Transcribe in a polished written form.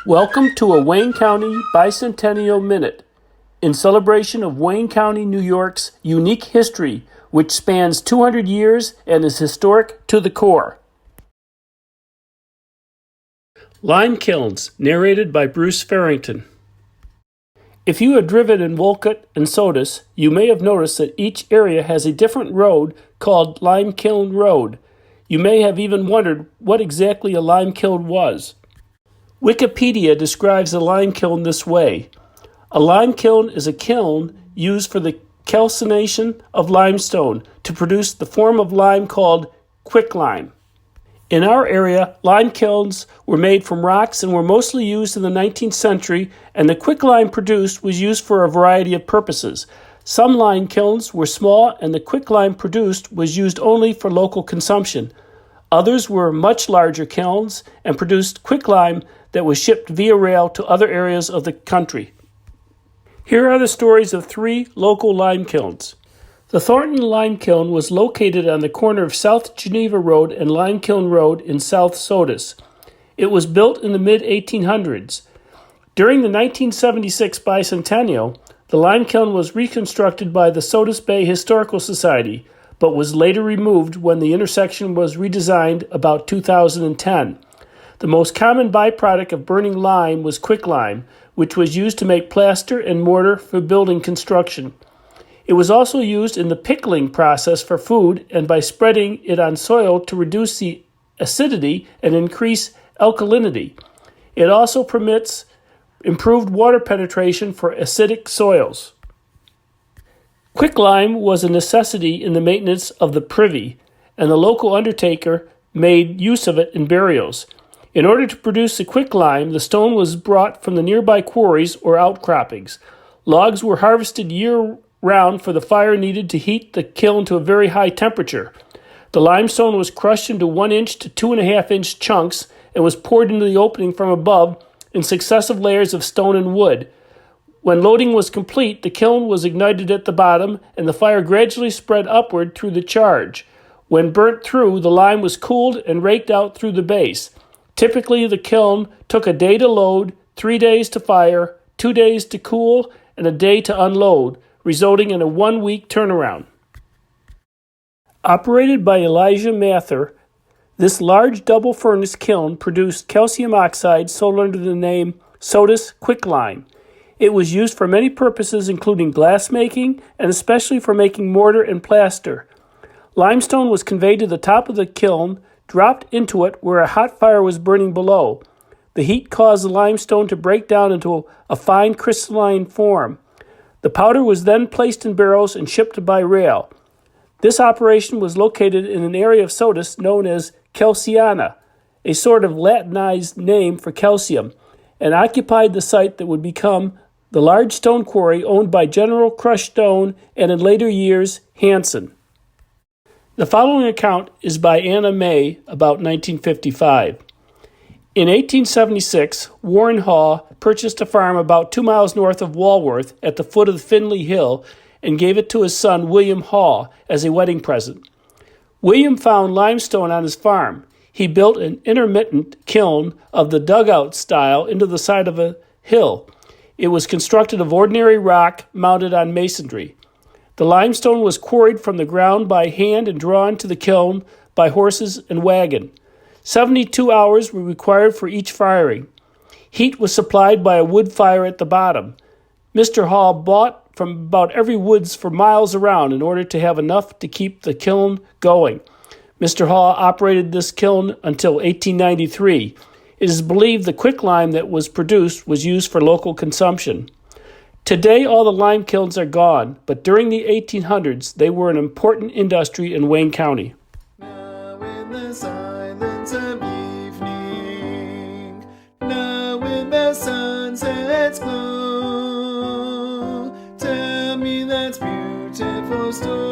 Welcome to a Wayne County Bicentennial Minute in celebration of Wayne County, New York's unique history, which spans 200 years and is historic to the core. Lime Kilns, narrated by Bruce Farrington. If you have driven in Wolcott and Sodus, you may have noticed that each area has a different road called Lime Kiln Road. You may have even wondered what exactly a lime kiln was. Wikipedia describes a lime kiln this way. A lime kiln is a kiln used for the calcination of limestone to produce the form of lime called quicklime. In our area, lime kilns were made from rocks and were mostly used in the 19th century, and the quicklime produced was used for a variety of purposes. Some lime kilns were small, and the quicklime produced was used only for local consumption. Others were much larger kilns and produced quicklime that was shipped via rail to other areas of the country. Here are the stories of 3 local lime kilns. The Thornton Lime Kiln was located on the corner of South Geneva Road and Lime Kiln Road in South Sodus. It was built in the mid-1800s. During the 1976 Bicentennial, the lime kiln was reconstructed by the Sodus Bay Historical Society, but was later removed when the intersection was redesigned about 2010. The most common byproduct of burning lime was quicklime, which was used to make plaster and mortar for building construction. It was also used in the pickling process for food and by spreading it on soil to reduce the acidity and increase alkalinity. It also permits improved water penetration for acidic soils. Quicklime was a necessity in the maintenance of the privy, and the local undertaker made use of it in burials. In order to produce the quicklime, the stone was brought from the nearby quarries or outcroppings. Logs were harvested year-round for the fire needed to heat the kiln to a very high temperature. The limestone was crushed into 1-inch to 2.5-inch chunks and was poured into the opening from above in successive layers of stone and wood. When loading was complete, the kiln was ignited at the bottom, and the fire gradually spread upward through the charge. When burnt through, the lime was cooled and raked out through the base. Typically, the kiln took a day to load, 3 days to fire, 2 days to cool, and a day to unload, resulting in a 1-week turnaround. Operated by Elijah Mather, this large double-furnace kiln produced calcium oxide sold under the name Sodus Quicklime. It was used for many purposes, including glass making and especially for making mortar and plaster. Limestone was conveyed to the top of the kiln, dropped into it where a hot fire was burning below. The heat caused the limestone to break down into a fine crystalline form. The powder was then placed in barrels and shipped by rail. This operation was located in an area of Sodus known as Calciana, a sort of Latinized name for calcium, and occupied the site that would become the large stone quarry owned by General Crush Stone and in later years, Hanson. The following account is by Anna May about 1955. In 1876, Warren Haw purchased a farm about 2 miles north of Walworth at the foot of Finley Hill and gave it to his son William Haw as a wedding present. William found limestone on his farm. He built an intermittent kiln of the dugout style into the side of a hill. It was constructed of ordinary rock mounted on masonry. The limestone was quarried from the ground by hand and drawn to the kiln by horses and wagon. 72 hours were required for each firing. Heat was supplied by a wood fire at the bottom. Mr. Hall bought from about every woods for miles around in order to have enough to keep the kiln going. Mr. Hall operated this kiln until 1893. It is believed the quicklime that was produced was used for local consumption. Today, all the lime kilns are gone, but during the 1800s, they were an important industry in Wayne County. Now in the silence of evening, now when the sunsets glow, tell me that beautiful story.